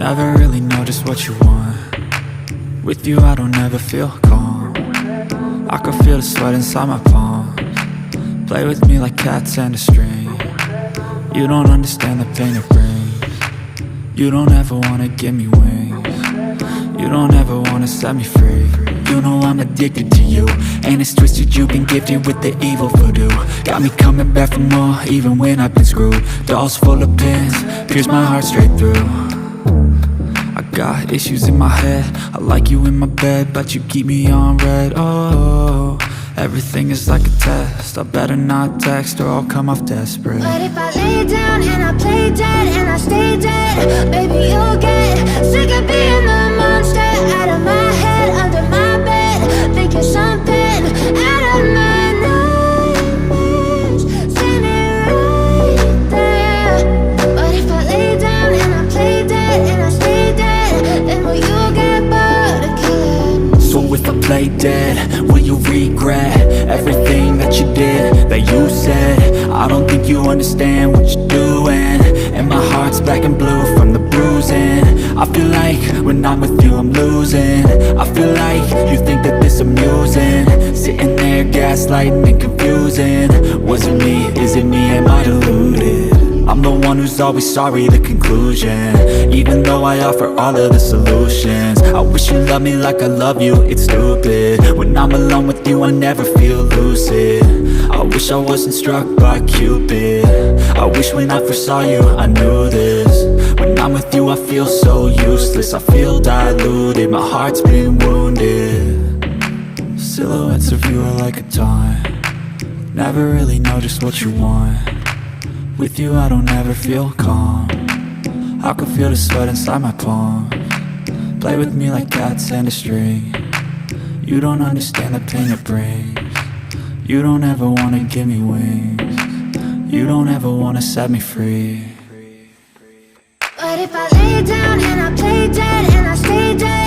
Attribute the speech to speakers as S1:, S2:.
S1: Never really know just what you want. With you I don't ever feel calm. I can feel the sweat inside my palms. Play with me like cats and a string. You don't understand the pain it brings. You don't ever wanna give me wings. You don't ever wanna set me free. You know I'm addicted to you, and it's twisted, you've been gifted with the evil voodoo. Got me coming back for more, even when I've been screwed. Dolls full of pins, pierce my heart straight through. I got issues in my head, I like you in my bed, but you keep me on red. Oh, everything is like a test, I better not text or I'll come off desperate.
S2: But if I lay down and I play dead and I stay dead, baby you'll get sick of being the monster out of my head, under my bed, thinking something out of my nightmares, standing right there. But if I lay down and I play dead and I stay dead, then will you get bored of killing?
S1: So if I play dead, will you regret everything that you did, that you said? I don't think you understand what you're doing, and my heart's black and blue from the bruising. I feel like when I'm with you I'm losing. I feel like you think that this amusing, sitting there gaslighting and confusing. Was it me? Is it me? Am I deluded? I'm the one who's always sorry, the conclusion, even though I offer all of the solutions. I wish you loved me like I love you, it's stupid. When I'm alone with you I never feel lucid. I wish I wasn't struck by Cupid. I wish when I first saw you I knew this. When I'm with you I feel so useless, I feel diluted, my heart's been wounded. Silhouettes of you are like a taunt. Never really know just what you want. With you I don't ever feel calm. I can feel the sweat inside my palms. Play with me like cats and a string. You don't understand the pain it brings. You don't ever wanna give me wings. You don't ever wanna set me free.
S2: But if I lay down and I play dead and I stay dead,